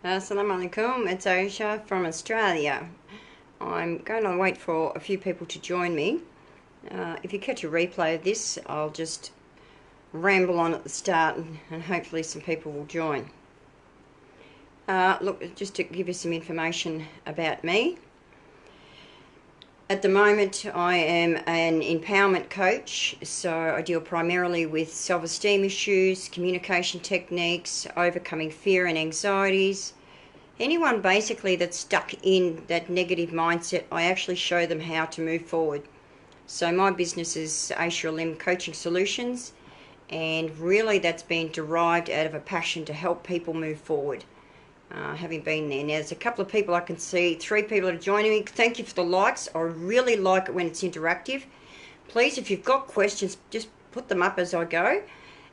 Assalamu alaikum, it's Aisha from Australia. I'm going to wait for a few people to join me. If you catch a replay of this, I'll just ramble on at the start and hopefully some people will join. Look, just to give you some information about me. At the moment, I am an empowerment coach, so I deal primarily with self-esteem issues, communication techniques, overcoming fear and anxieties. Anyone basically that's stuck in that negative mindset, I actually show them how to move forward. So my business is Aisha Coaching Solutions, and really that's been derived out of a passion to help people move forward. Having been there. Now there's a couple of people I can see, 3 people are joining me. Thank you for the likes. I really like it when it's interactive. Please, if you've got questions, just put them up as I go,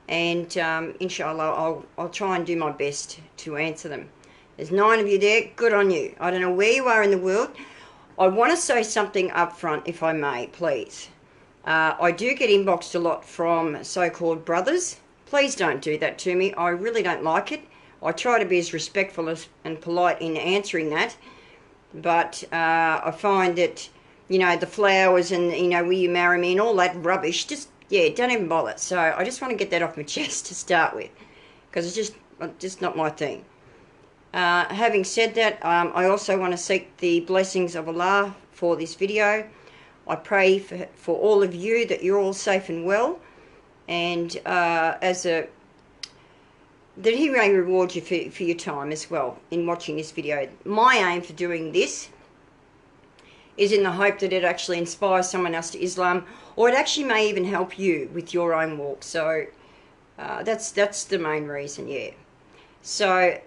and inshallah I'll try and do my best to answer them. There's 9 of you there. Good on you. I don't know where you are in the world. I want to say something up front, if I may, please. I do get inboxed a lot from so-called brothers. Please don't do that to me. I really don't like it. I try to be as respectful and polite in answering that, but I find that, you know, the flowers and, you know, will you marry me and all that rubbish, just, yeah, don't even bother. So I just want to get that off my chest to start with, because it's just not my thing. Having said that, I also want to seek the blessings of Allah for this video. I pray for all of you that you're all safe and well, and that He may reward you for your time as well in watching this video. My aim for doing this is in the hope that it actually inspires someone else to Islam, or it actually may even help you with your own walk. So that's the main reason, yeah. So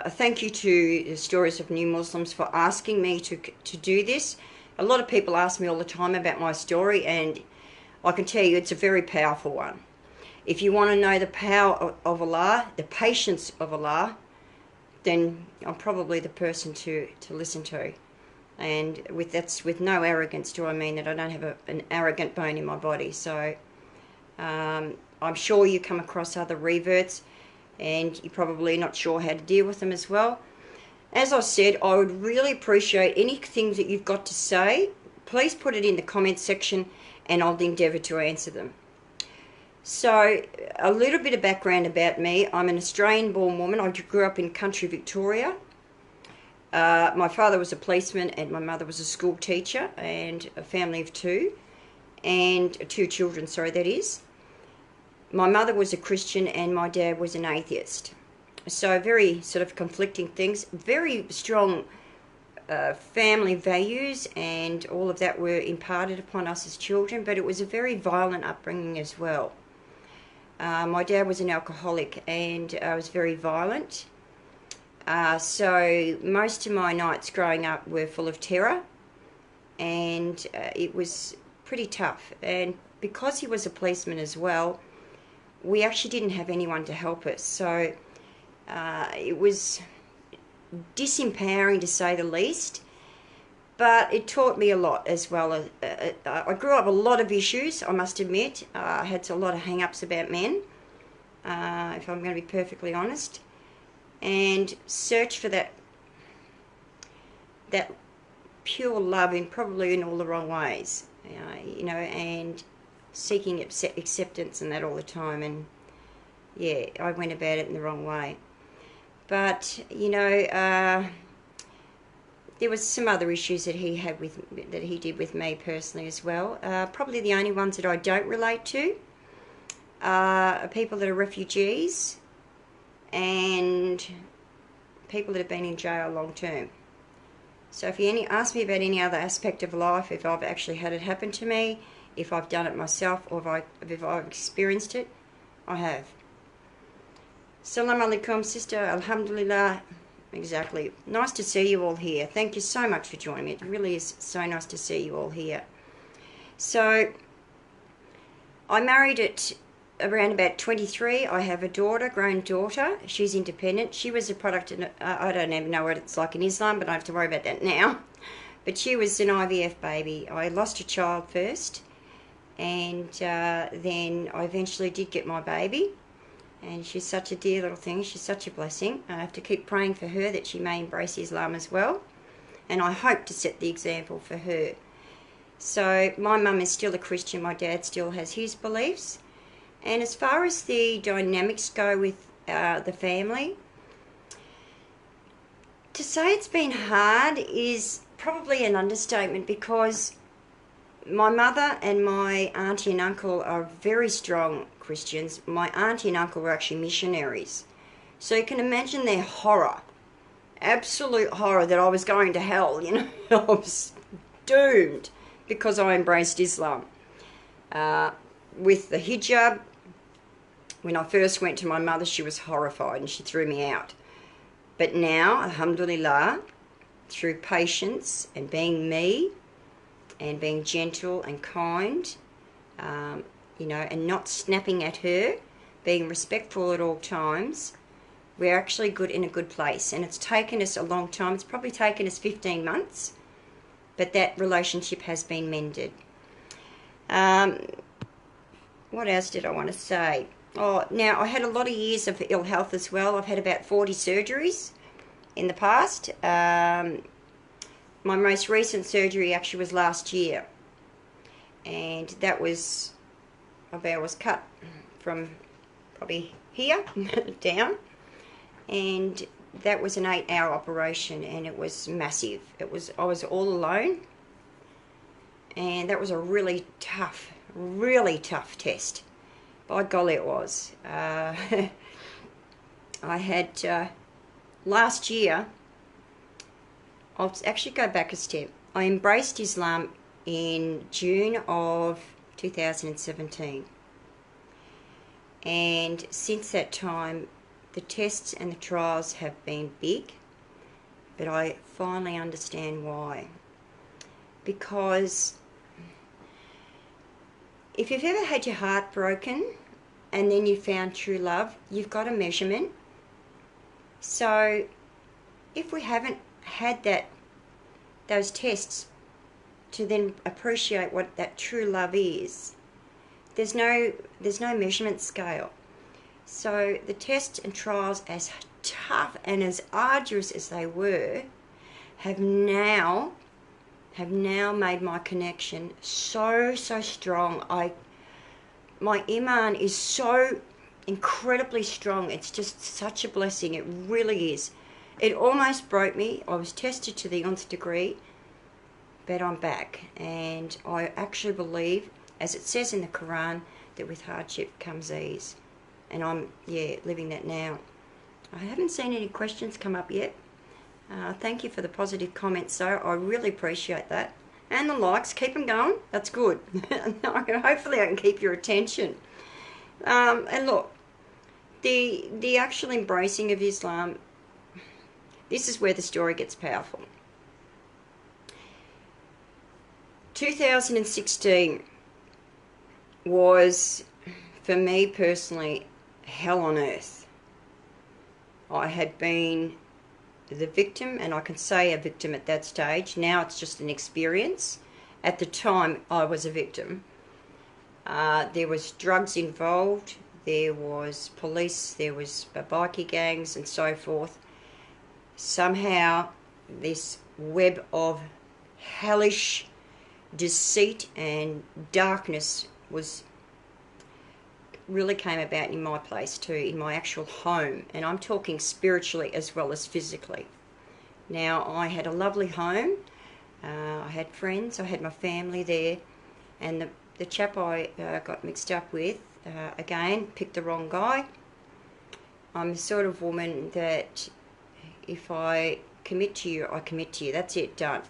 thank you to the Stories of New Muslims for asking me to do this. A lot of people ask me all the time about my story, and I can tell you it's a very powerful one. If you want to know the power of Allah, the patience of Allah, then I'm probably the person to listen to. And that's with no arrogance do I mean that I don't have an arrogant bone in my body. So I'm sure you come across other reverts, and you're probably not sure how to deal with them as well. As I said, I would really appreciate anything that you've got to say. Please put it in the comment section, and I'll endeavour to answer them. So, a little bit of background about me. I'm an Australian-born woman. I grew up in country Victoria. My father was a policeman and my mother was a school teacher, and a family of 2. And 2 children, sorry, that is. My mother was a Christian and my dad was an atheist. So, very sort of conflicting things. Very strong family values, and all of that were imparted upon us as children, but it was a very violent upbringing as well. My dad was an alcoholic and was very violent. So most of my nights growing up were full of terror, and it was pretty tough. And because he was a policeman as well, we actually didn't have anyone to help us. So it was disempowering, to say the least. But it taught me a lot as well. I grew up with a lot of issues, I must admit. I had a lot of hang-ups about men, if I'm going to be perfectly honest. And search for that pure love probably in all the wrong ways. You know, and seeking acceptance and that all the time. And yeah, I went about it in the wrong way. But, you know, there was some other issues that he did with me personally as well. Probably the only ones that I don't relate to are people that are refugees and people that have been in jail long term. So if you ask me about any other aspect of life, if I've actually had it happen to me, if I've done it myself, or if I've experienced it, I have. Salam alaikum, sister. Alhamdulillah. Exactly. Nice to see you all here. Thank you so much for joining me. It really is so nice to see you all here. So, I married at around about 23. I have a daughter, grown daughter. She's independent. She was a product, I don't even know what it's like in Islam, but I don't have to worry about that now. But she was an IVF baby. I lost a child first, and then I eventually did get my baby. And she's such a dear little thing. She's such a blessing. I have to keep praying for her that she may embrace Islam as well. And I hope to set the example for her. So my mum is still a Christian. My dad still has his beliefs. And as far as the dynamics go with the family, to say it's been hard is probably an understatement, because my mother and my auntie and uncle are very strong Christians. My auntie and uncle were actually missionaries. So you can imagine their horror, absolute horror that I was going to hell, you know. I was doomed because I embraced Islam. With the hijab, when I first went to my mother, she was horrified and she threw me out. But now, alhamdulillah, through patience and being me and being gentle and kind, you know, and not snapping at her, being respectful at all times, we're actually in a good place. And it's taken us a long time. It's probably taken us 15 months, but that relationship has been mended. What else did I want to say? Oh, now, I had a lot of years of ill health as well. I've had about 40 surgeries in the past. My most recent surgery actually was last year. And that was, I was cut from probably here down. And that was an 8-hour operation, and it was massive. I was all alone. And that was a really tough test. By golly, it was. I had, last year, I'll actually go back a step. I embraced Islam in June of 2017. And since that time, the tests and the trials have been big, but I finally understand why. Because if you've ever had your heart broken and then you found true love, you've got a measurement. So if we haven't had those tests to then appreciate what that true love is, there's no measurement scale. So the tests and trials, as tough and as arduous as they were, have now made my connection so strong. My iman is so incredibly strong. It's just such a blessing. It really is. It almost broke me. I was tested to the nth degree, but I'm back. And I actually believe, as it says in the Quran, that with hardship comes ease. And I'm, living that now. I haven't seen any questions come up yet. Thank you for the positive comments, though. I really appreciate that. And the likes, keep them going. That's good. Hopefully I can keep your attention. And look, the actual embracing of Islam, this is where the story gets powerful. 2016 was, for me personally, hell on earth. I had been the victim, and I can say a victim at that stage. Now it's just an experience. At the time, I was a victim. There was drugs involved, there was police, there was bikie gangs and so forth. Somehow this web of hellish deceit and darkness really came about in my place too, in my actual home, and I'm talking spiritually as well as physically. Now, I had a lovely home, I had friends, I had my family there, and the chap I got mixed up with, again, picked the wrong guy. I'm the sort of woman that if I commit to you, I commit to you. That's it, done.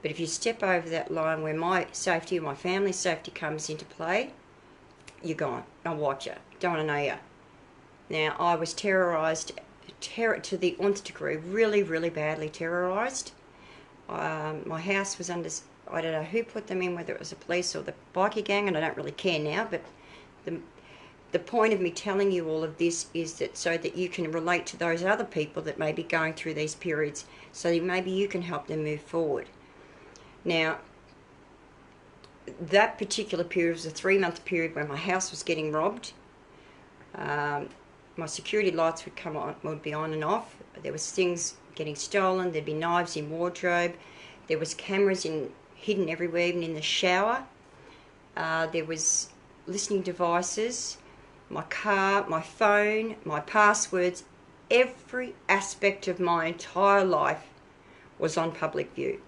But if you step over that line where my safety or my family's safety comes into play, you're gone. I'll watch you. Don't want to know you. Now, I was terrorised to the nth degree, really badly terrorised. My house was under, I don't know who put them in, whether it was the police or the bikie gang, and I don't really care now, but the point of me telling you all of this is that so that you can relate to those other people that may be going through these periods, so that maybe you can help them move forward. Now, that particular period was a 3-month period when my house was getting robbed. My security lights would come on, would be on and off. There was things getting stolen. There'd be knives in wardrobe. There was cameras hidden everywhere, even in the shower. There was listening devices, my car, my phone, my passwords. Every aspect of my entire life was on public view.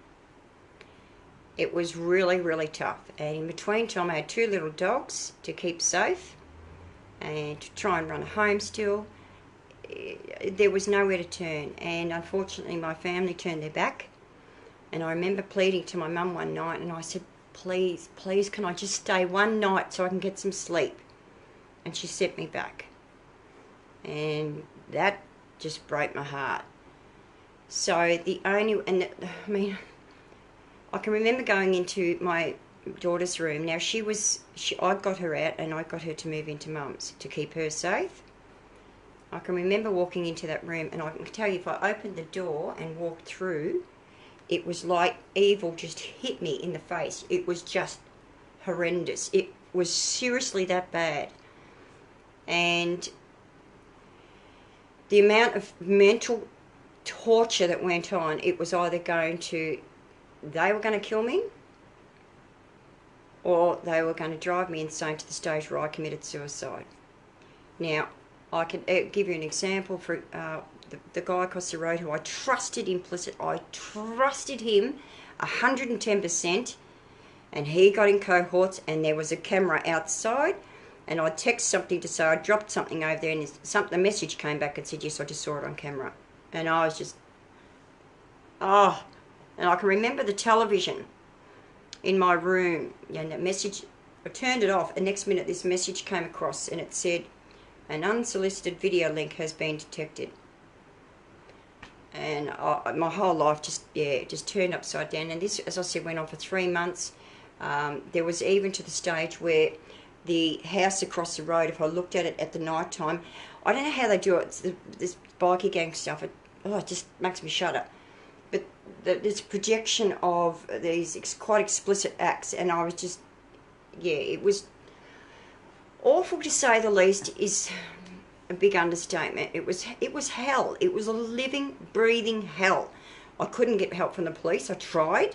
It was really, really tough. And in between time, I had 2 little dogs to keep safe and to try and run a home still. There was nowhere to turn. And unfortunately, my family turned their back. And I remember pleading to my mum one night, and I said, please, please, can I just stay one night so I can get some sleep? And she sent me back. And that just broke my heart. So I can remember going into my daughter's room. Now I got her out and I got her to move into mum's to keep her safe. I can remember walking into that room, and I can tell you, if I opened the door and walked through, it was like evil just hit me in the face. It was just horrendous. It was seriously that bad. And the amount of mental torture that went on, it was either they were going to kill me, or they were going to drive me insane to the stage where I committed suicide. Now, I can give you an example. For the guy across the road who I trusted implicit, I trusted him 110%, and he got in cohorts, and there was a camera outside, and I text something to say I dropped something over there, and the message came back and said, yes, I just saw it on camera. And I was just, and I can remember the television in my room, and the message, I turned it off, and next minute this message came across, and it said, an unsolicited video link has been detected. And my whole life just turned upside down. And this, as I said, went on for 3 months. There was even to the stage where the house across the road, if I looked at it at the night time, I don't know how they do it, this bikie gang stuff, it just makes me shudder. But this projection of these quite explicit acts, and I was just, it was awful to say the least, is a big understatement. It was hell. It was a living, breathing hell. I couldn't get help from the police. I tried.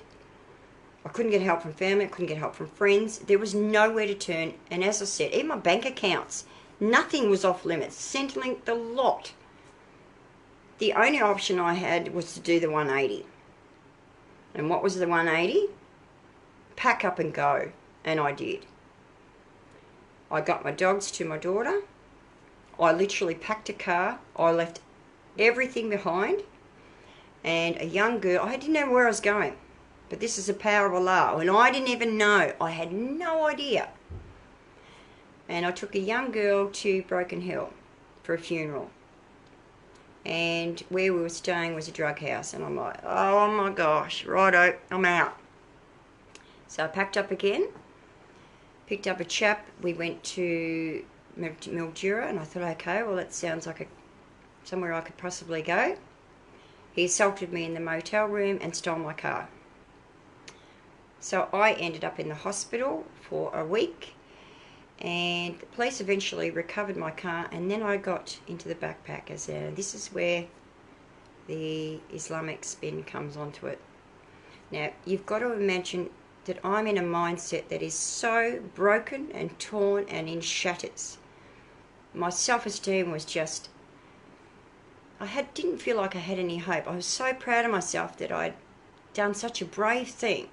I couldn't get help from family. I couldn't get help from friends. There was nowhere to turn. And as I said, even my bank accounts, nothing was off limits. Centrelink, the lot. The only option I had was to do the 180. And what was the 180? Pack up and go. And I did. I got my dogs to my daughter. I literally packed a car. I left everything behind. And a young girl, I didn't know where I was going. But this is the power of Allah. And I didn't even know. I had no idea. And I took a young girl to Broken Hill for a funeral. And where we were staying was a drug house. And I'm like, oh my gosh, righto, I'm out. So I packed up again. Picked up a chap. We went to Mildura, and I thought, okay, well, that sounds like somewhere I could possibly go. He assaulted me in the motel room and stole my car. So I ended up in the hospital for a week, and the police eventually recovered my car, and then I got into the backpackers, and this is where the Islamic spin comes onto it. Now, you've got to imagine that I'm in a mindset that is so broken and torn and in shatters. My self-esteem was just, didn't feel like I had any hope. I was so proud of myself that I'd done such a brave thing.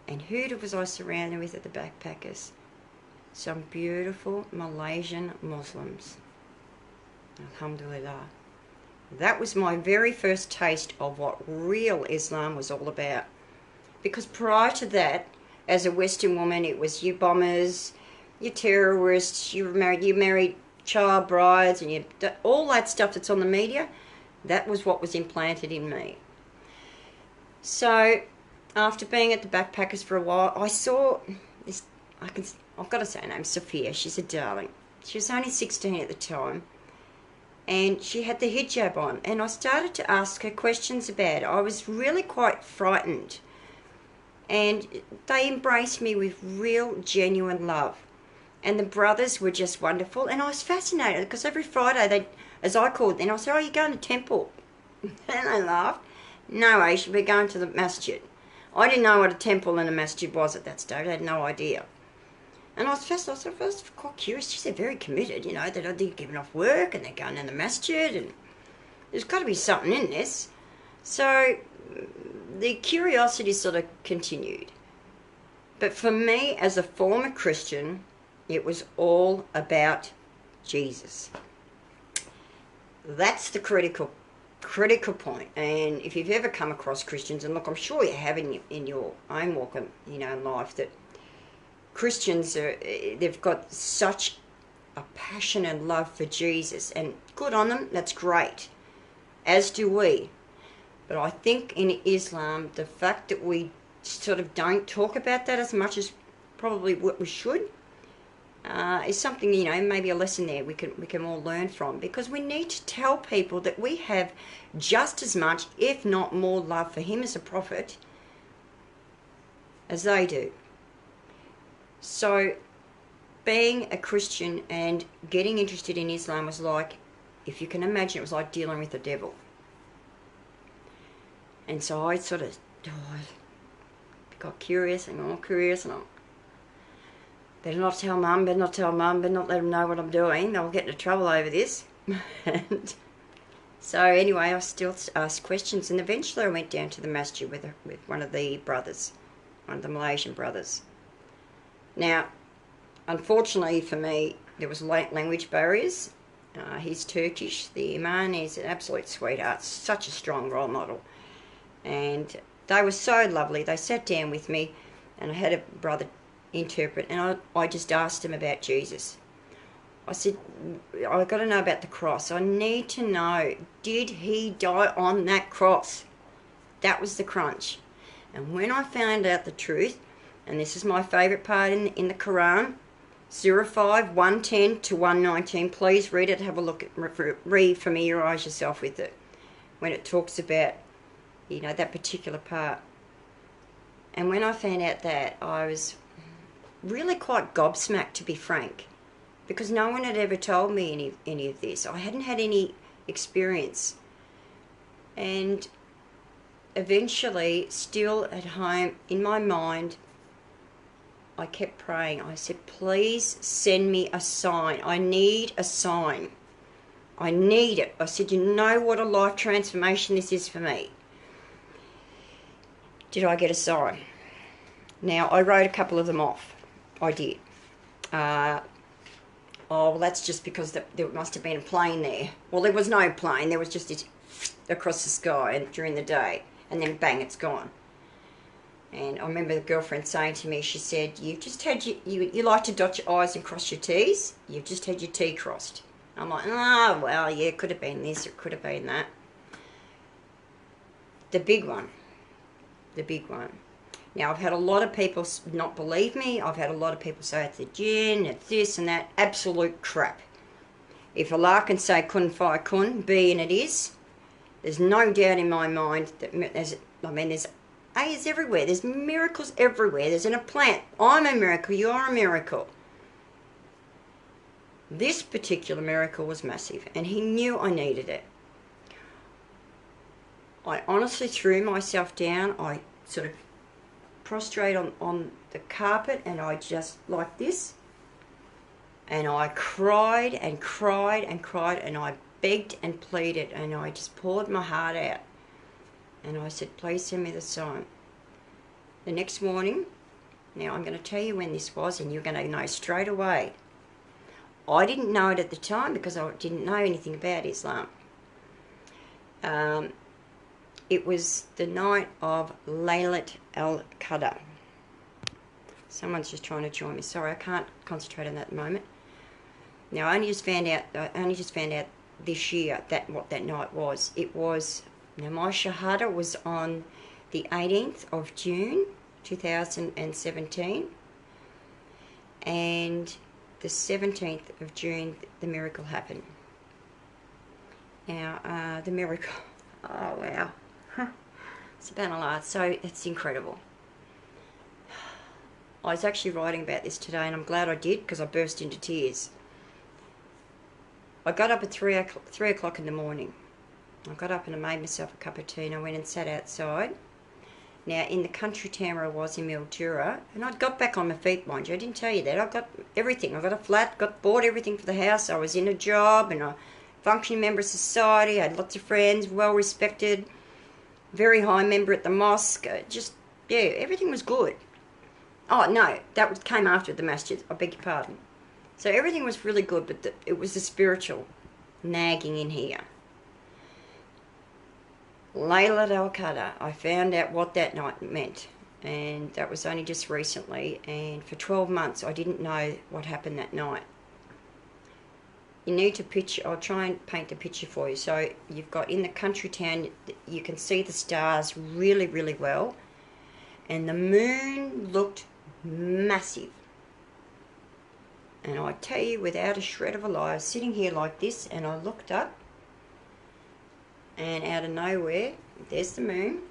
And who was I surrounded with at the backpackers? Some beautiful Malaysian Muslims. Alhamdulillah. That was my very first taste of what real Islam was all about. Because prior to that, as a Western woman, it was you bombers, you terrorists, you married child brides, and all that stuff that's on the media. That was what was implanted in me. So, after being at the backpackers for a while, I saw this, I've got to say her name, Sophia. She's a darling. She was only 16 at the time. And she had the hijab on. And I started to ask her questions about it. I was really quite frightened. And they embraced me with real, genuine love. And the brothers were just wonderful. And I was fascinated because every Friday, they, as I called them, I said, oh, you're going to temple? And they laughed. No, Aisha, we're going to the masjid. I didn't know what a temple and a masjid was at that stage. I had no idea. And I was fascinated. I was quite curious. She said, very committed, you know, that they're giving off work and they're going to the masjid. And there's got to be something in this. So the curiosity sort of continued. But for me, as a former Christian, it was all about Jesus. That's the critical point. And if you've ever come across Christians, and look, I'm sure you have in your own walk of, you know, in life, that Christians they've got such a passion and love for Jesus, and good on them. That's great, as do we. But I think in Islam, the fact that we sort of don't talk about that as much as probably what we should is something, you know, maybe a lesson there we can all learn from, because we need to tell people that we have just as much, if not more, love for him as a prophet as they do. So being a Christian and getting interested in Islam was like, if you can imagine, it was like dealing with the devil. And so I sort of got curious and more curious, and I better not tell Mum, better not let them know what I'm doing. They'll get into trouble over this. And so anyway, I still asked questions, and eventually I went down to the masjid with one of the brothers, one of the Malaysian brothers. Now, unfortunately for me, there was language barriers. He's Turkish. The Imam is an absolute sweetheart, such a strong role model. And they were so lovely. They sat down with me, and I had a brother interpret, and I just asked him about Jesus. I said, I've got to know about the cross. I need to know, did he die on that cross? That was the crunch. And when I found out the truth, and this is my favourite part in the Quran, Surah 5, 110 to 119, please read it, have a look, familiarise yourself with it, when it talks about, you know, that particular part. And when I found out that, I was really quite gobsmacked, to be frank, because no one had ever told me any of this. I hadn't had any experience. And eventually, still at home, in my mind, I kept praying. I said, please send me a sign. I need a sign. I need it. I said, you know what a life transformation this is for me. Did I get a sign? Now, I wrote a couple of them off. I did. Oh, well, that's just because there must have been a plane there. Well, there was no plane. There was just this across the sky during the day. And then, bang, it's gone. And I remember the girlfriend saying to me, she said, you've just had you like to dot your I's and cross your T's. You've just had your T crossed. I'm like, oh, well, yeah, it could have been this, it could have been that. The big one. Now, I've had a lot of people not believe me. I've had a lot of people say it's the jinn, it's this and that. Absolute crap. If Allah can say kun fayakun, be and it is, there's no doubt in my mind that there's A's everywhere. There's miracles everywhere. There's in a plant. I'm a miracle. You're a miracle. This particular miracle was massive, and he knew I needed it. I honestly threw myself down. I sort of prostrate on the carpet, and I just, like this, and I cried and cried and cried, and I begged and pleaded, and I just poured my heart out. And I said, please send me the sign. The next morning, now I'm going to tell you when this was, and you're going to know straight away. I didn't know it at the time because I didn't know anything about Islam. It was the night of Laylat al-Qadr. Someone's just trying to join me. Sorry, I can't concentrate on that at the moment. Now, I only just found out this year what that night was. It was, now my Shahada was on the 18th of June 2017, and the 17th of June the miracle happened. Now, the miracle, oh wow, subhanallah, so it's incredible. I was actually writing about this today, and I'm glad I did, because I burst into tears. I got up at 3 o'clock in the morning. I got up and I made myself a cup of tea, and I went and sat outside. Now, in the country town where I was in Mildura, and I'd got back on my feet, mind you, I didn't tell you that. I got everything. I got a flat, bought everything for the house. I was in a job and a functioning member of society. I had lots of friends, well respected, very high member at the mosque. Just, yeah, everything was good. Oh, no, that came after the masjid. I beg your pardon. So everything was really good, but it was the spiritual nagging in here. Laylat al-Qadr, I found out what that night meant, and that was only just recently, and for 12 months I didn't know what happened that night. You need to picture, I'll try and paint the picture for you. So you've got in the country town, you can see the stars really, really well, and the moon looked massive. And I tell you, without a shred of a lie, I was sitting here like this, and I looked up, and out of nowhere, there's the moon,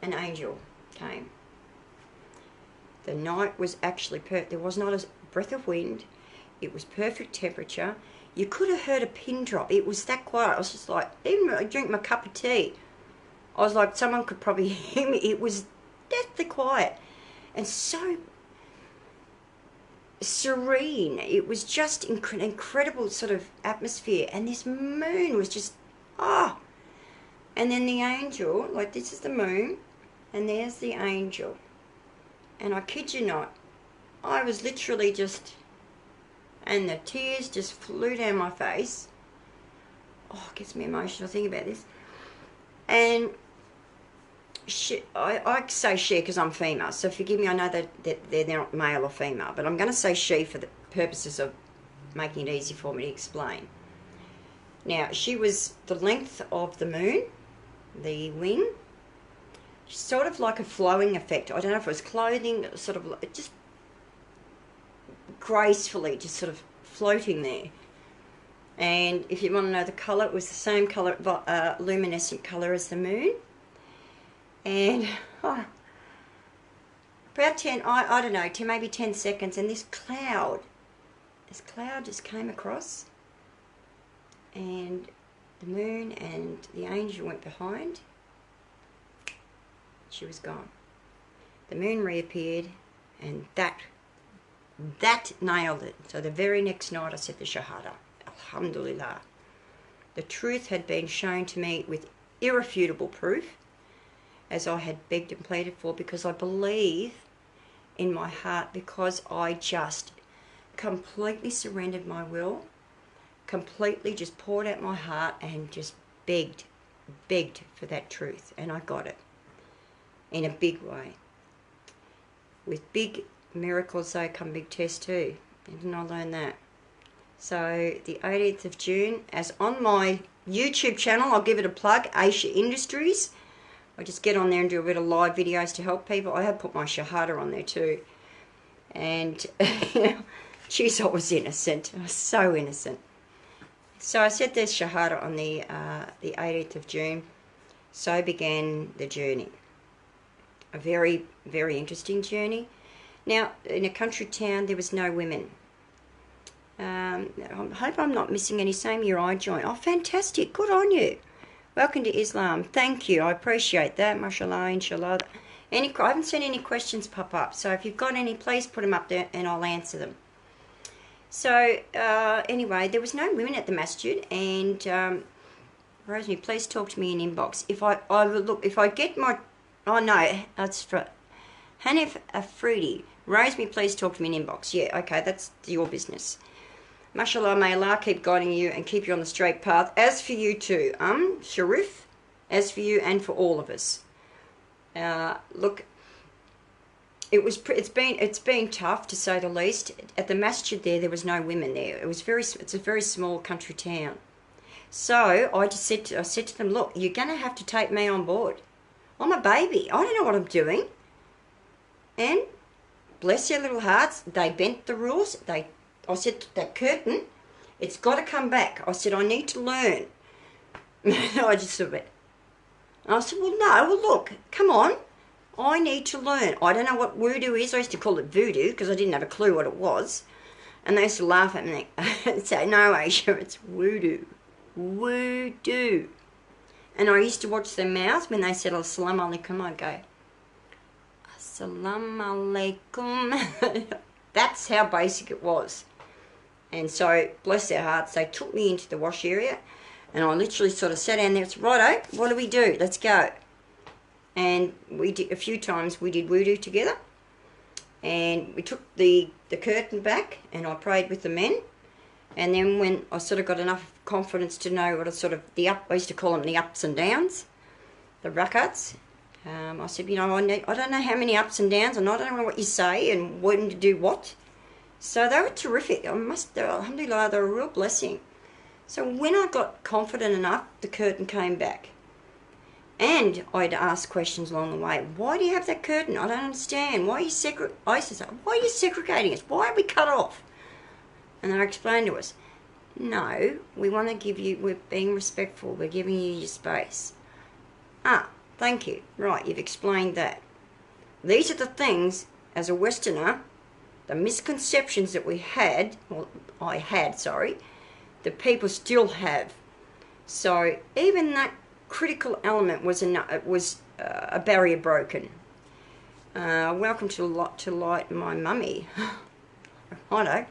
an angel came. The night was actually perfect. There was not a breath of wind. It was perfect temperature. You could have heard a pin drop. It was that quiet. I was just like, even when I drink my cup of tea, I was like, someone could probably hear me. It was deathly quiet and so serene. It was just incredible sort of atmosphere, and this moon was just, and then the angel, like this is the moon, and there's the angel, and I kid you not, I was literally just, and the tears just flew down my face. Oh, it gets me emotional thinking about this. And I say she because I'm female, so forgive me, I know that they're not male or female, but I'm going to say she for the purposes of making it easy for me to explain. Now, she was the length of the moon, the wing, sort of like a flowing effect. I don't know if it was clothing, sort of just gracefully, just sort of floating there. And if you want to know the colour, it was the same colour, luminescent colour as the moon. And about 10, I don't know, maybe 10 seconds, and this cloud just came across, and the moon and the angel went behind. She was gone. The moon reappeared, and that nailed it. So the very next night I said the Shahada. Alhamdulillah. The truth had been shown to me with irrefutable proof, as I had begged and pleaded for, because I believe in my heart, because I just completely surrendered my will, completely just poured out my heart and just begged for that truth, and I got it in a big way. With big miracles though come big tests too, didn't I learn that? So the 18th of June, as on my YouTube channel, I'll give it a plug, Aisha Industries. I just get on there and do a bit of live videos to help people. I have put my Shahada on there too. And, geez, I was innocent. I was so innocent. So I said there's Shahada on the 18th of June. So began the journey. A very, very interesting journey. Now, in a country town, there was no women. I hope I'm not missing any. Same year I joined. Oh, fantastic. Good on you. Welcome to Islam. Thank you. I appreciate that. Mashallah, inshallah. I haven't seen any questions pop up. So if you've got any, please put them up there and I'll answer them. So anyway, there was no women at the masjid, and Rosemary, please talk to me in inbox. If I get my, oh no, that's for Hanif Afridi. Rosemary, please talk to me in inbox. Yeah, okay, that's your business. Mashallah, may Allah keep guiding you and keep you on the straight path. As for you too, Sharif, as for you and for all of us. Look, it's been tough to say the least. At the masjid there was no women there. It's a very small country town. So I said to them, look, you're going to have to take me on board. I'm a baby. I don't know what I'm doing. And bless their little hearts, they bent the rules. I said, that curtain, it's got to come back. I said, I need to learn. I just said, I said, well, no, well, look, come on. I need to learn. I don't know what voodoo is. I used to call it voodoo because I didn't have a clue what it was. And they used to laugh at me and say, no, Aisha, it's voodoo. Voodoo. And I used to watch their mouths when they said, Assalamu alaikum. I'd go, Assalamu alaikum. That's how basic it was. And so, bless their hearts, they took me into the wash area and I literally sort of sat down there and said, righto, what do we do? Let's go. And we did a few times, we did voodoo together. And we took the curtain back and I prayed with the men. And then when I sort of got enough confidence to know what I used to call them the ups and downs, the rakats. I said, I don't know how many ups and downs and I don't know what you say and when to do what. So they were terrific. Alhamdulillah, they were a real blessing. So when I got confident enough, the curtain came back. And I'd ask questions along the way. Why do you have that curtain? I don't understand. Why are you why are you segregating us? Why are we cut off? And they explained to us, no, we want to give you, we're being respectful. We're giving you your space. Ah, thank you. Right, you've explained that. These are the things, as a Westerner, the misconceptions that we had, well, I had, sorry, that people still have. So even that critical element was a barrier broken. Welcome to light, my mummy. Righto.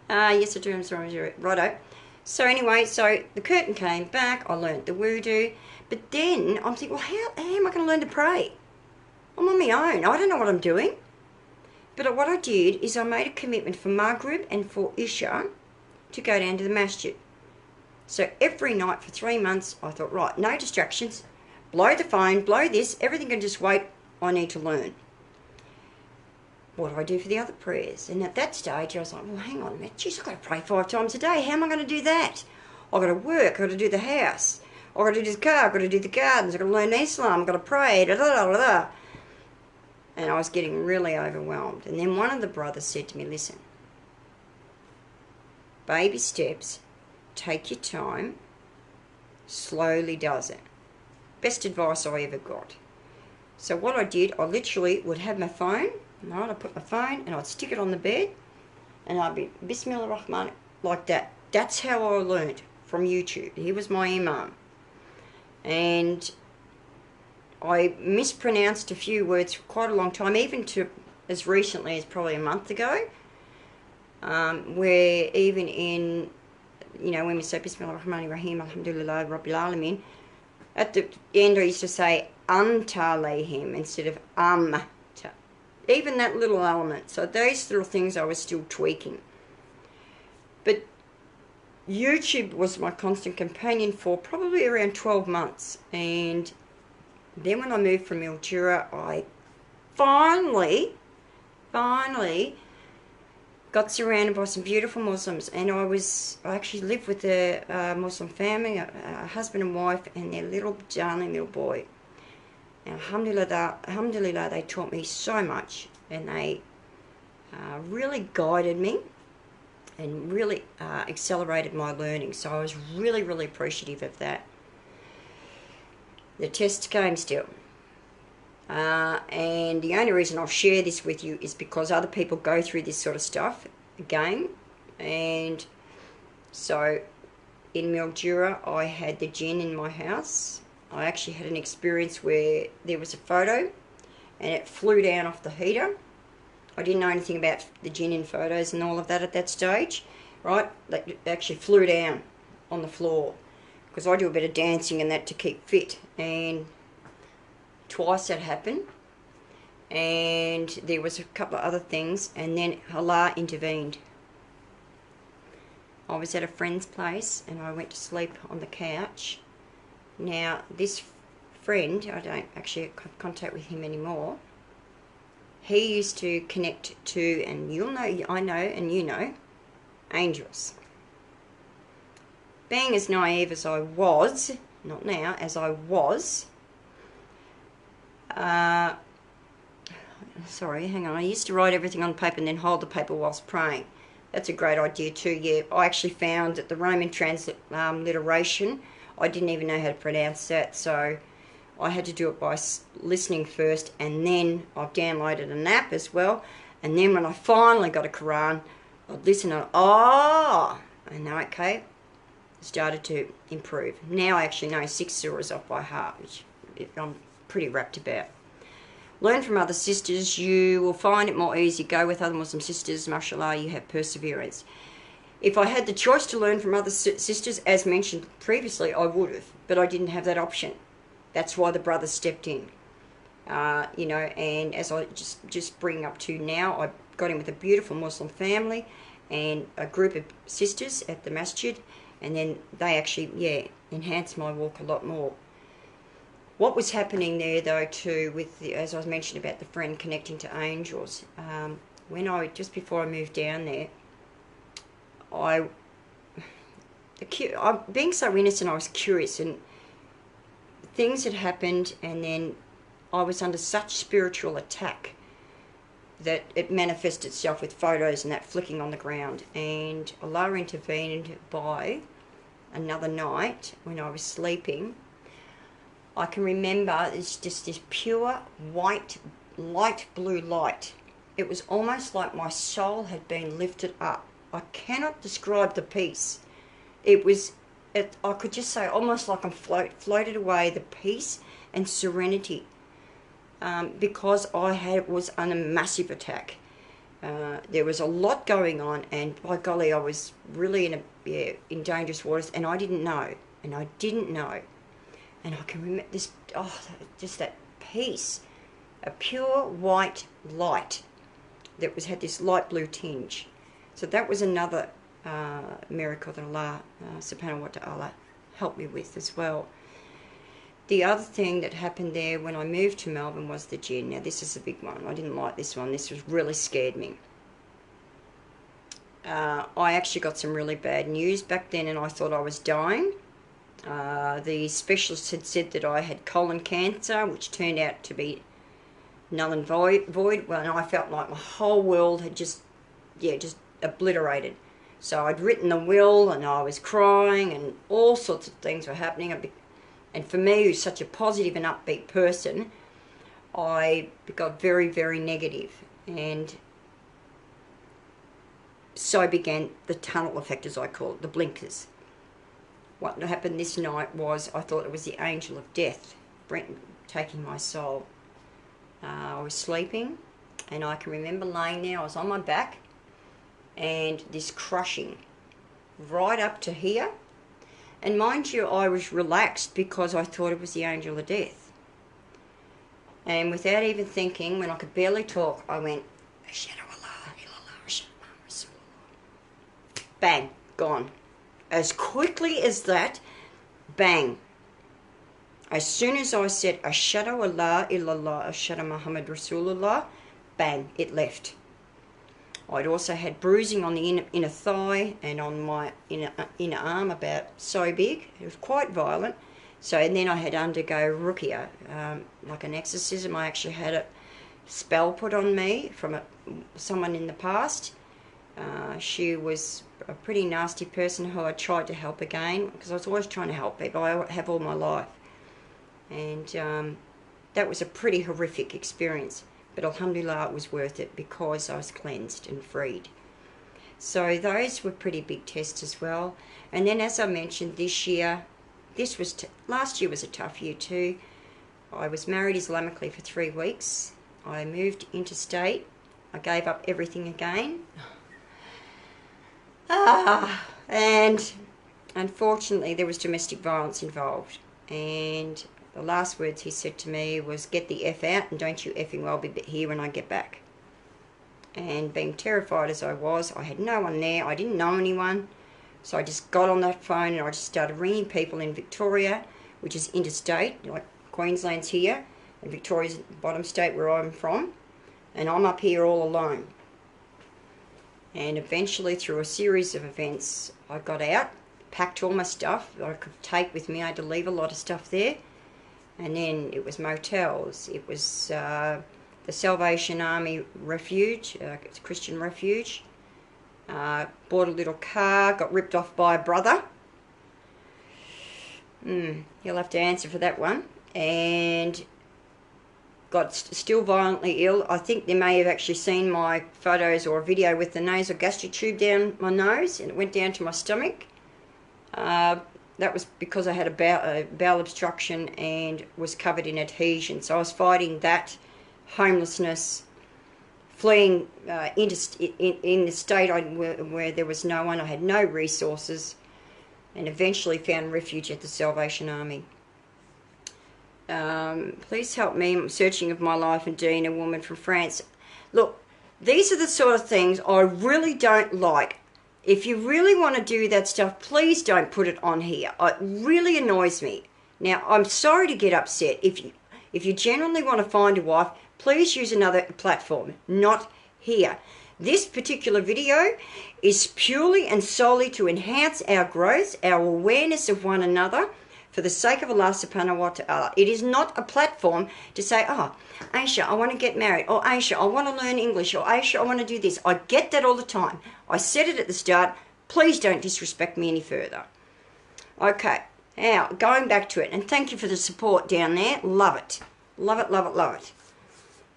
Yes, I do. I'm sorry. Righto. So anyway, so the curtain came back. I learnt the voodoo, but then I'm thinking, well, how am I going to learn to pray? I'm on my own. I don't know what I'm doing. But what I did is I made a commitment for Maghrib and for Isha to go down to the masjid. So every night for 3 months, I thought, right, no distractions. Blow the phone, blow this, everything can just wait. I need to learn. What do I do for the other prayers? And at that stage, I was like, well, hang on a minute. Geez, I've got to pray 5 times a day. How am I going to do that? I've got to work. I've got to do the house. I've got to do the car. I've got to do the gardens. I've got to learn Islam. I've got to pray. Da, da, da, da. And I was getting really overwhelmed. And then one of the brothers said to me, listen, baby steps, take your time, slowly does it. Best advice I ever got. So what I did, I literally would have my phone, right? I'd put my phone and I'd stick it on the bed and I'd be Bismillah Rahman, like that. That's how I learned from YouTube. He was my imam. And I mispronounced a few words for quite a long time, even to as recently as probably a month ago, where even in, when we say Bismillah ar-Rahman ar-Rahim, Alhamdulillah Rabbil Alameen, at the end I used to say anta alayhim instead of even that little element. So those little things I was still tweaking. But YouTube was my constant companion for probably around 12 months. And then when I moved from Mildura, I finally got surrounded by some beautiful Muslims. And I actually lived with a Muslim family, a husband and wife, and their little darling little boy. And alhamdulillah, they taught me so much. And they really guided me and really accelerated my learning. So I was really, really appreciative of that. The test came still. And the only reason I'll share this with you is because other people go through this sort of stuff again. And so in Mildura, I had the jinn in my house. I actually had an experience where there was a photo and it flew down off the heater. I didn't know anything about the jinn in photos and all of that at that stage, right? It actually flew down on the floor because I do a bit of dancing and that to keep fit. And twice that happened. And there was a couple of other things, and then Allah intervened. I was at a friend's place and I went to sleep on the couch. Now, this friend, I don't actually have contact with him anymore. He used to connect to, and you'll know, I know, and you know, angels. Being as naive as I was, not now, as I was, sorry, hang on, I used to write everything on paper and then hold the paper whilst praying. That's a great idea too, yeah. I actually found that the Roman transliteration, I didn't even know how to pronounce that, so I had to do it by listening first, and then I've downloaded an app as well. And then when I finally got a Quran, I'd listen and, I know, okay, started to improve. Now I actually know 6 surahs off by heart, which I'm pretty rapt about. Learn from other sisters. You will find it more easy. Go with other Muslim sisters. Mashallah, you have perseverance. If I had the choice to learn from other sisters, as mentioned previously, I would have, but I didn't have that option. That's why the brothers stepped in. You know, and as I just bring up to now, I got in with a beautiful Muslim family and a group of sisters at the masjid, and then they actually, yeah, enhanced my walk a lot more. What was happening there, though, too, with the, as I mentioned about the friend connecting to angels, when just before I moved down there, being so innocent, I was curious, and things had happened, and then I was under such spiritual attack that it manifested itself with photos and that flicking on the ground. And Allah intervened by another night when I was sleeping. I can remember it's just this pure white, light blue light. It was almost like my soul had been lifted up. I cannot describe the peace. I could just say almost like I'm floated away, the peace and serenity, because I was on a massive attack. There was a lot going on, and by golly, I was really in dangerous waters, and I didn't know, and I can remember this, just that peace, a pure white light that had this light blue tinge. So that was another miracle that Allah subhanahu wa ta'ala helped me with as well. The other thing that happened there when I moved to Melbourne was the jinn. Now this is a big one. I didn't like this one. This really scared me. I actually got some really bad news back then, and I thought I was dying. The specialist had said that I had colon cancer, which turned out to be null and void. Well, and I felt like my whole world had just obliterated. So I'd written the will, and I was crying, and all sorts of things were happening. And for me, who's such a positive and upbeat person, I got very, very negative. And so began the tunnel effect, as I call it, the blinkers. What happened this night was I thought it was the angel of death taking my soul. I was sleeping, and I can remember laying there. I was on my back, and this crushing right up to here. And mind you, I was relaxed because I thought it was the angel of death. And without even thinking, when I could barely talk, I went, Ashhadu Allah illallah, Ashhadu Muhammad Rasulullah. Bang, gone. As quickly as that, bang. As soon as I said, Ashhadu Allah illallah, Ashhadu Muhammad Rasulullah, bang, it left. I'd also had bruising on the inner thigh and on my inner arm, about so big. It was quite violent. So, and then I had to undergo ruqya, like an exorcism. I actually had a spell put on me from someone in the past. She was a pretty nasty person who I tried to help again, because I was always trying to help people. I have all my life. And that was a pretty horrific experience. But alhamdulillah, it was worth it because I was cleansed and freed. So those were pretty big tests as well. And then, as I mentioned, this year, last year was a tough year too. I was married Islamically for 3 weeks. I moved interstate. I gave up everything again. And unfortunately, there was domestic violence involved. And the last words he said to me was, get the F out, and don't you effing well be here when I get back. And being terrified as I was, I had no one there. I didn't know anyone. So I just got on that phone and I just started ringing people in Victoria, which is interstate, like Queensland's here, and Victoria's the bottom state where I'm from. And I'm up here all alone. And eventually, through a series of events, I got out, packed all my stuff that I could take with me. I had to leave a lot of stuff there. And then it was motels, it was the Salvation Army refuge, it's a Christian refuge. Bought a little car, got ripped off by a brother. He'll have to answer for that one. and got still violently ill. I think they may have actually seen my photos or a video with the nasal gastric tube down my nose, and it went down to my stomach. That was because I had a bowel obstruction and was covered in adhesion. So I was fighting that, homelessness, fleeing in the state where there was no one. I had no resources, and eventually found refuge at the Salvation Army. Please help me. I'm searching of my life, and Dean, a woman from France. Look, these are the sort of things I really don't like. If you really want to do that stuff, please don't put it on here. It really annoys me. Now, I'm sorry to get upset. If you genuinely want to find a wife, please use another platform, not here. This particular video is purely and solely to enhance our growth, our awareness of one another, for the sake of Allah subhanahu wa ta'ala. It is not a platform to say, oh, Aisha, I want to get married, or Aisha, I want to learn English, or Aisha, I want to do this. I get that all the time. I said it at the start. Please don't disrespect me any further. Okay, now, going back to it, and thank you for the support down there. Love it. Love it, love it, love it.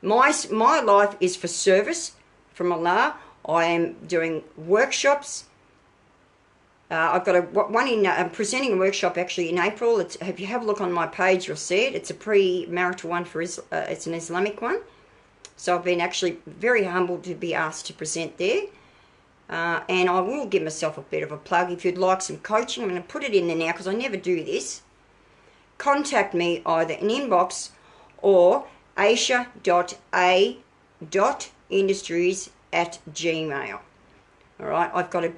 My life is for service from Allah. I am doing workshops. I've got one in, I'm presenting a workshop actually in April. If you have a look on my page, you'll see it. It's a pre-marital one, it's an Islamic one. So I've been actually very humbled to be asked to present there. And I will give myself a bit of a plug. If you'd like some coaching, I'm going to put it in there now because I never do this. Contact me either in inbox or aisha.a.industries@gmail. All right, I've got a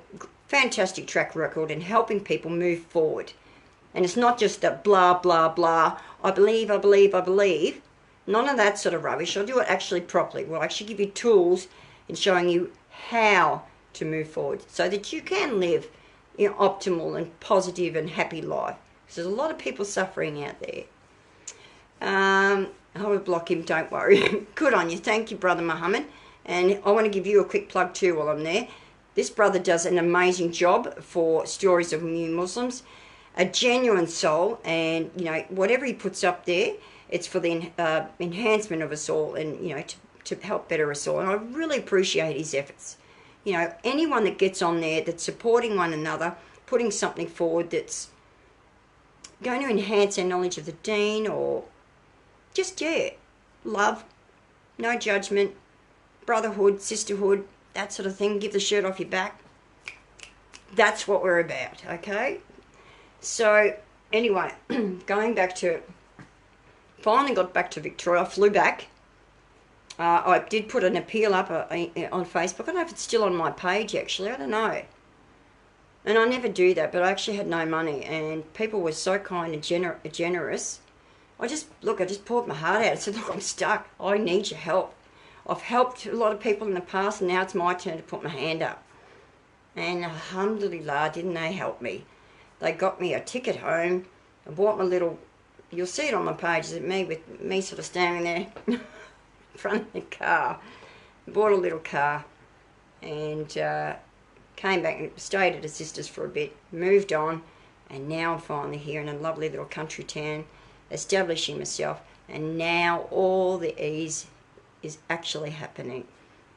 fantastic track record in helping people move forward. And it's not just that blah, blah, blah, I believe, I believe, I believe. None of that sort of rubbish. I'll do it actually properly. We'll actually give you tools in showing you how to move forward so that you can live an optimal and positive and happy life. Because there's a lot of people suffering out there. I will block him, don't worry. Good on you. Thank you, Brother Muhammad. And I want to give you a quick plug too while I'm there. This brother does an amazing job for Stories of New Muslims. A genuine soul, and you know, whatever he puts up there, it's for the enhancement of us all, and you know, to help better us all. And I really appreciate his efforts. You know, anyone that gets on there that's supporting one another, putting something forward that's going to enhance our knowledge of the Deen, or just, yeah, love, no judgment, brotherhood, sisterhood, that sort of thing, give the shirt off your back. That's what we're about, okay? So, anyway, going back to it, finally got back to Victoria. I flew back. I did put an appeal up on Facebook. I don't know if it's still on my page, actually. I don't know. And I never do that, but I actually had no money. And people were so kind and generous. I just poured my heart out. I said, look, I'm stuck. I need your help. I've helped a lot of people in the past, and now it's my turn to put my hand up. And alhamdulillah, didn't they help me? They got me a ticket home. I bought my little, you'll see it on my page, is it me with me sort of standing there in front of the car. I bought a little car and came back and stayed at a sister's for a bit, moved on, and now I'm finally here in a lovely little country town, establishing myself, and now all the ease is actually happening.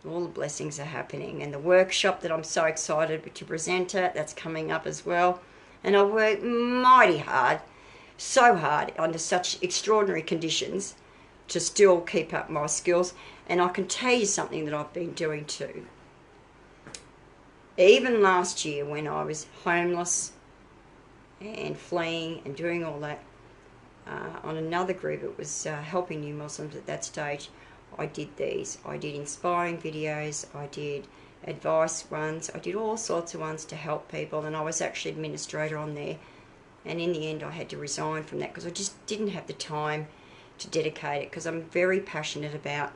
All the blessings are happening, and the workshop that I'm so excited to present at, that's coming up as well. And I worked mighty hard, so hard, under such extraordinary conditions to still keep up my skills. And I can tell you something that I've been doing too. Even last year when I was homeless and fleeing and doing all that, on another group, it was helping new Muslims at that stage, I did these. I did inspiring videos, I did advice ones, I did all sorts of ones to help people, and I was actually administrator on there. And in the end I had to resign from that because I just didn't have the time to dedicate it, because I'm very passionate about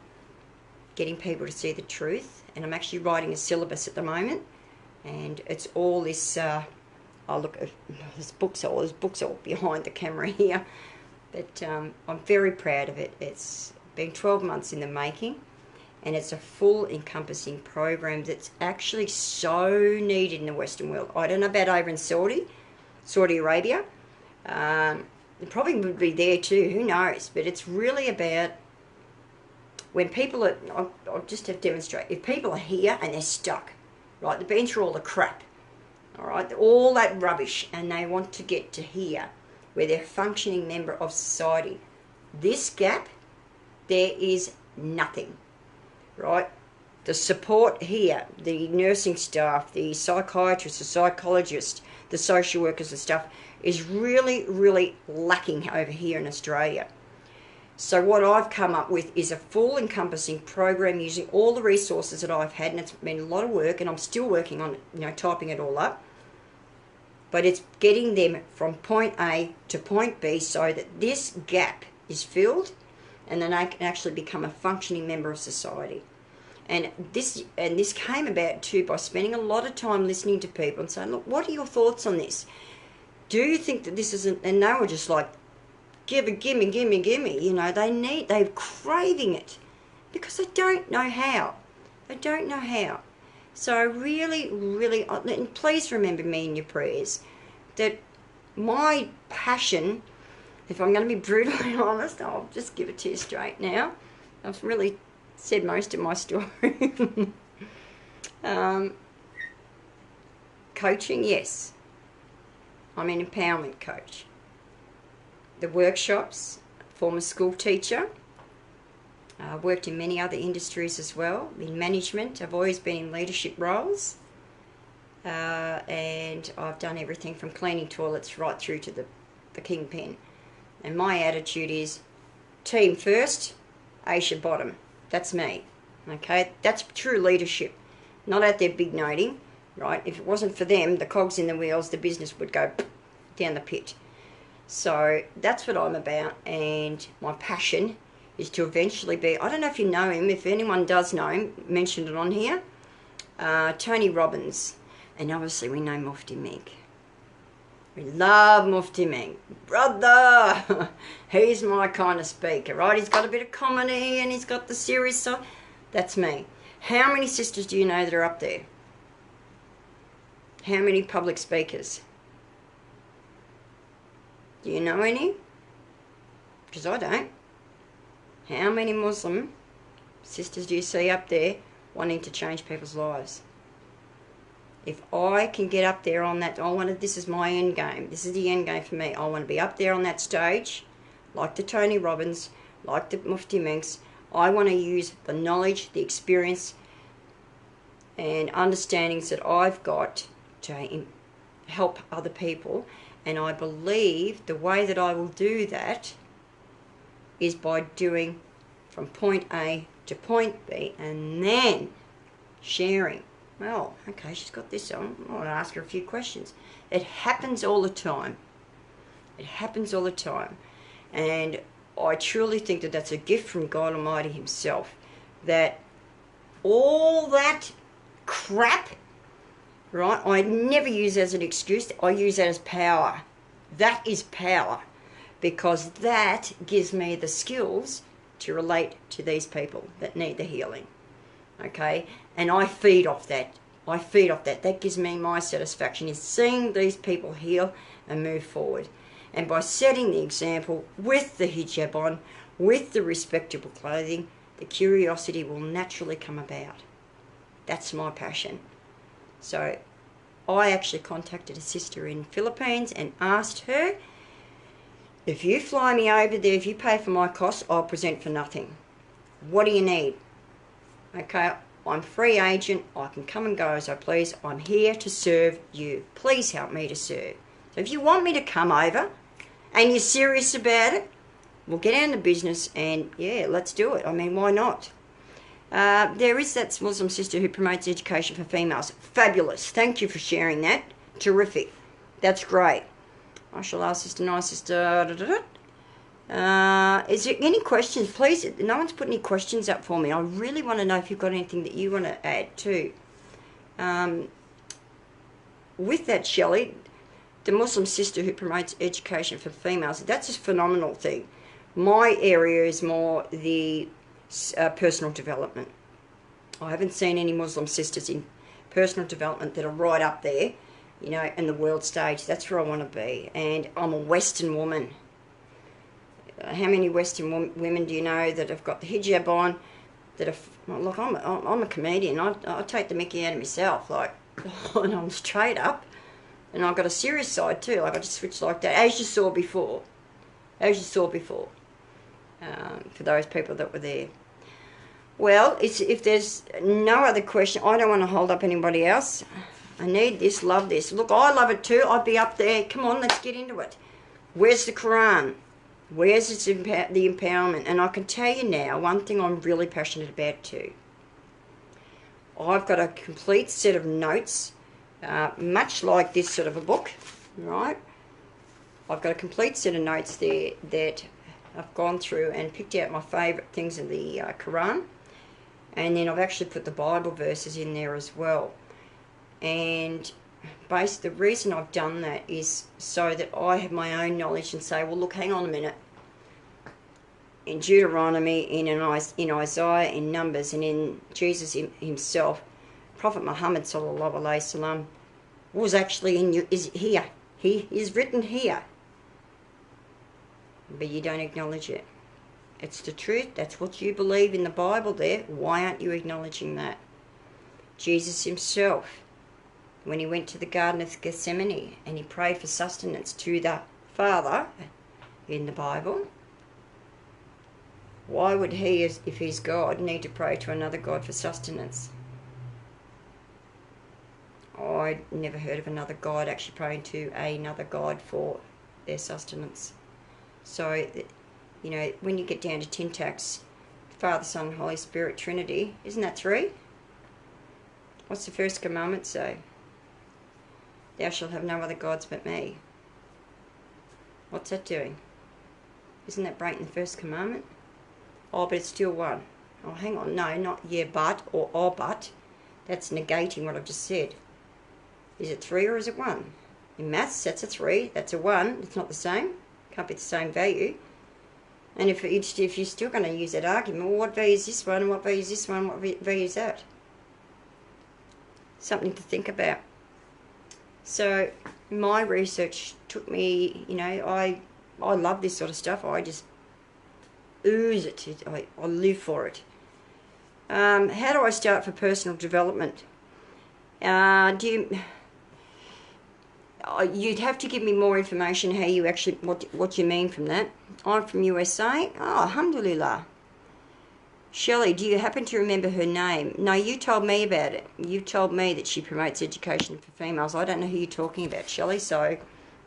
getting people to see the truth. And I'm actually writing a syllabus at the moment, and it's all this oh look, there's books all behind the camera here, but I'm very proud of it. It's been 12 months in the making, and it's a full encompassing program that's actually so needed in the Western world. I don't know about over in Saudi Arabia, It probably would be there too, who knows? But it's really about when people are, I'll just have to demonstrate, if people are here and they're stuck, right, they've been through all the crap, all right, all that rubbish, and they want to get to here, where they're a functioning member of society. This gap, there is nothing, right? The support here, the nursing staff, the psychiatrists, the psychologists, the social workers and stuff, is really, really lacking over here in Australia. So what I've come up with is a full encompassing program using all the resources that I've had, and it's been a lot of work, and I'm still working on it, you know, typing it all up. But it's getting them from point A to point B so that this gap is filled, and then they can actually become a functioning member of society. And this came about too by spending a lot of time listening to people and saying, look, what are your thoughts on this? Do you think that this isn't, and they were just like, gimme, you know, they're craving it because they don't know how. They don't know how. So really, really, and please remember me in your prayers, that my passion, if I'm going to be brutally honest, I'll just give it to you straight now. I've really said most of my story. Coaching, yes. I'm an empowerment coach. The workshops, former school teacher. I've worked in many other industries as well. In management, I've always been in leadership roles. And I've done everything from cleaning toilets right through to the kingpin. And my attitude is, team first, Aisha bottom. That's me. Okay, that's true leadership. Not out there big noting, right? If it wasn't for them, the cogs in the wheels, the business would go down the pit. So that's what I'm about, and my passion is to eventually be, I don't know if you know him, if anyone does know him, mentioned it on here, Tony Robbins, and obviously we know Mufti Menk. We love Mufti Menk. Brother, he's my kind of speaker, right? He's got a bit of comedy and he's got the serious side. That's me. How many sisters do you know that are up there? How many public speakers? Do you know any? Because I don't. How many Muslim sisters do you see up there wanting to change people's lives? If I can get up there on that, this is my end game. This is the end game for me. I want to be up there on that stage, like the Tony Robbins, like the Mufti Menks. I want to use the knowledge, the experience, and understandings that I've got to help other people. And I believe the way that I will do that is by doing from point A to point B and then sharing. Well, okay, she's got this on. I want to ask her a few questions. It happens all the time. It happens all the time. And I truly think that that's a gift from God Almighty himself. That all that crap, right, I never use as an excuse. I use that as power. That is power. Because that gives me the skills to relate to these people that need the healing. Okay? And I feed off that. I feed off that. That gives me my satisfaction, is seeing these people heal and move forward. And by setting the example with the hijab on, with the respectable clothing, the curiosity will naturally come about. That's my passion. So I actually contacted a sister in Philippines and asked her, if you fly me over there, if you pay for my costs, I'll present for nothing. What do you need? Okay, I'm free agent. I can come and go as I please. I'm here to serve you. Please help me to serve. So if you want me to come over and you're serious about it, we'll get down to business and, yeah, let's do it. I mean, why not? There is that Muslim sister who promotes education for females. Fabulous. Thank you for sharing that. Terrific. That's great. I shall ask Sister Nice, Sister... is there any questions? Please, no one's put any questions up for me. I really want to know if you've got anything that you want to add too. With that, Shelley, the Muslim sister who promotes education for females, that's a phenomenal thing. My area is more the personal development. I haven't seen any Muslim sisters in personal development that are right up there, you know, in the world stage. That's where I want to be. And I'm a Western woman. How many Western women do you know that have got the hijab on? That have, well, look, I'm a comedian. I take the mickey out of myself, like, and I'm straight up, and I've got a serious side too. Like I just switch like that, as you saw before. For those people that were there. Well, if there's no other question, I don't want to hold up anybody else. I need this, love this. Look, I love it too. I'd be up there. Come on, let's get into it. Where's the Quran? Where's the empowerment? And I can tell you now, one thing I'm really passionate about too. I've got a complete set of notes, much like this sort of a book, right? I've got a complete set of notes there that I've gone through and picked out my favourite things in the Quran. And then I've actually put the Bible verses in there as well. And basically the reason I've done that is so that I have my own knowledge and say, well, look, hang on a minute. In Deuteronomy, in Isaiah, in Numbers, and in Jesus himself, Prophet Muhammad sallallahu alaihi wasallam was actually is here. He is written here. But you don't acknowledge it. It's the truth. That's what you believe in the Bible there. Why aren't you acknowledging that? Jesus himself, when he went to the Garden of Gethsemane and he prayed for sustenance to the Father in the Bible, why would he, if he's God, need to pray to another God for sustenance? I'd never heard of another God actually praying to another God for their sustenance. So, you know, when you get down to Tintax, Father, Son, Holy Spirit, Trinity, isn't that 3? What's the first commandment say? Thou shalt have no other gods but me. What's that doing? Isn't that breaking the first commandment? Oh, but it's still 1. Oh, hang on. No, not yeah, but, or oh, but. That's negating what I've just said. Is it 3 or is it 1? In maths, that's a 3. That's a 1. It's not the same. Can't be the same value. And if you're still going to use that argument, well, what value is this one, and what value is this one, what value is that? Something to think about. So my research took me, you know, I love this sort of stuff. I just ooze it. I live for it. How do I start for personal development? You'd have to give me more information how you actually, what you mean from that. I'm from USA. Oh, alhamdulillah. Shelley, do you happen to remember her name? No, you told me about it. You told me that she promotes education for females. I don't know who you're talking about, Shelley, so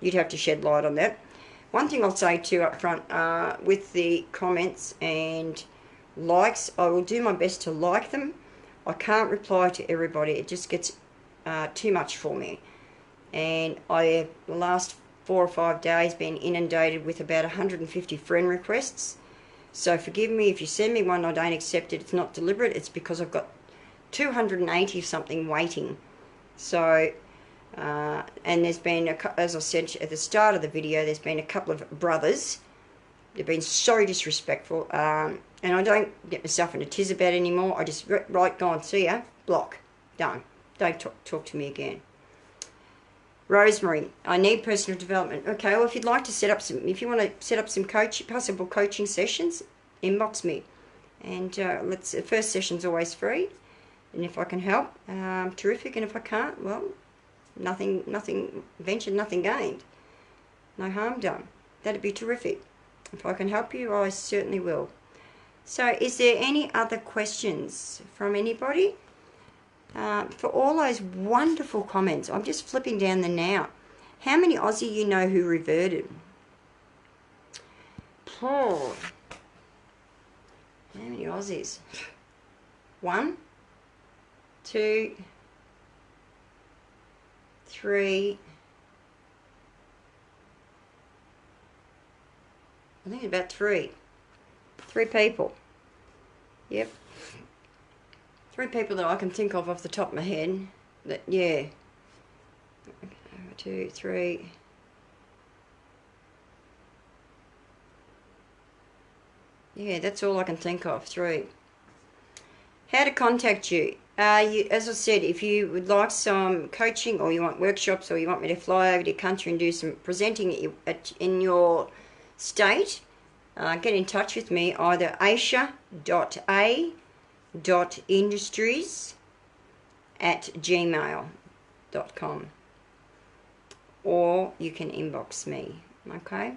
you'd have to shed light on that. One thing I'll say too up front, with the comments and likes, I will do my best to like them. I can't reply to everybody. It just gets too much for me. And I have the last 4 or 5 days been inundated with about 150 friend requests. So forgive me if you send me one, I don't accept it. It's not deliberate. It's because I've got 280 something waiting. So, and there's been, as I said at the start of the video, there's been a couple of brothers. They've been so disrespectful. And I don't get myself in a tiz about it anymore. I just, right, go on, see ya, block, done. Don't talk to me again. Rosemary, I need personal development. Okay, well, if you'd like to set up some, if you want to set up some possible coaching sessions, inbox me. And the first session's always free. And if I can help, terrific. And if I can't, well, nothing ventured, nothing gained. No harm done. That'd be terrific. If I can help you, I certainly will. So, is there any other questions from anybody? For all those wonderful comments, I'm just flipping down the now. How many Aussie you know who reverted? Oh, how many Aussies? 1, 2, 3. I think about 3. 3 people. Yep. 3 people that I can think of off the top of my head. That, yeah. 2, 3. Yeah, that's all I can think of. 3. How to contact you. As I said, if you would like some coaching, or you want workshops, or you want me to fly over to your country and do some presenting in your state, get in touch with me, either aisha.a.industries@gmail.com, or you can inbox me. Okay,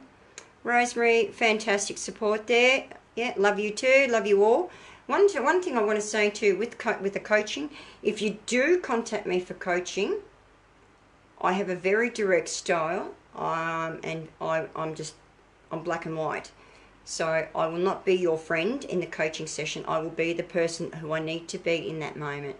Rosemary, fantastic support there. Yeah, love you too, love you all. One thing I want to say too with the coaching, if you do contact me for coaching, I have a very direct style, and I'm black and white. So I will not be your friend in the coaching session. I will be the person who I need to be in that moment.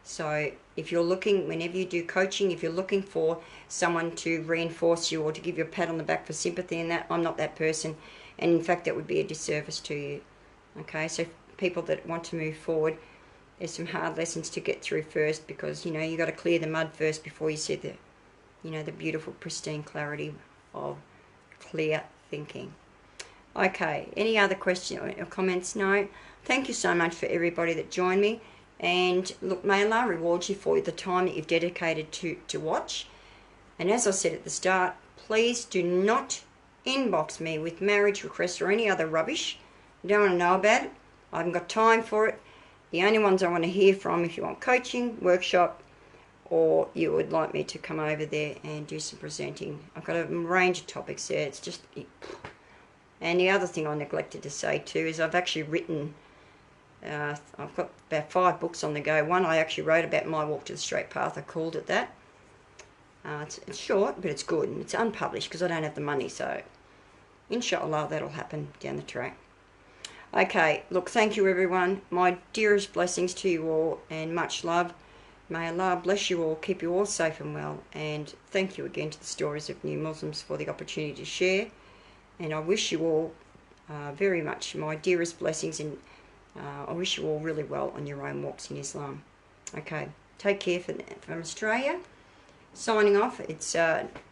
So if you're looking, whenever you do coaching, if you're looking for someone to reinforce you or to give you a pat on the back for sympathy and that, I'm not that person. And in fact, that would be a disservice to you. Okay, so people that want to move forward, there's some hard lessons to get through first, because, you know, you got to clear the mud first before you see the, you know, the beautiful pristine clarity of clear thinking. Okay, any other questions or comments? No. Thank you so much for everybody that joined me. And look, may Allah reward you for the time that you've dedicated to watch. And as I said at the start, please do not inbox me with marriage requests or any other rubbish. You don't want to know about it. I haven't got time for it. The only ones I want to hear from, if you want coaching, workshop, or you would like me to come over there and do some presenting. I've got a range of topics there. It's just... And the other thing I neglected to say too is I've actually written, I've got about 5 books on the go. One I actually wrote about my walk to the straight path. I called it that. It's short, but it's good. And it's unpublished because I don't have the money. So, inshallah, that'll happen down the track. Okay, look, thank you everyone. My dearest blessings to you all and much love. May Allah bless you all, keep you all safe and well. And thank you again to the Stories of New Muslims for the opportunity to share. And I wish you all very much my dearest blessings, and I wish you all really well on your own walks in Islam. Okay, take care from Australia. Signing off. It's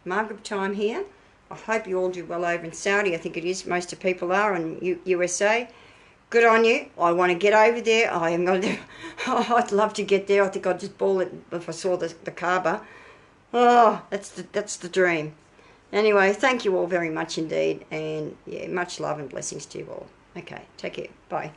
Maghrib time here. I hope you all do well over in Saudi. I think it is. Most of the people are in USA. Good on you. I want to get over there. I am going to. I'd love to get there. I think I'd just ball it if I saw the Kaaba. Oh, that's the dream. Anyway, thank you all very much indeed, and yeah, much love and blessings to you all. Okay, take care. Bye.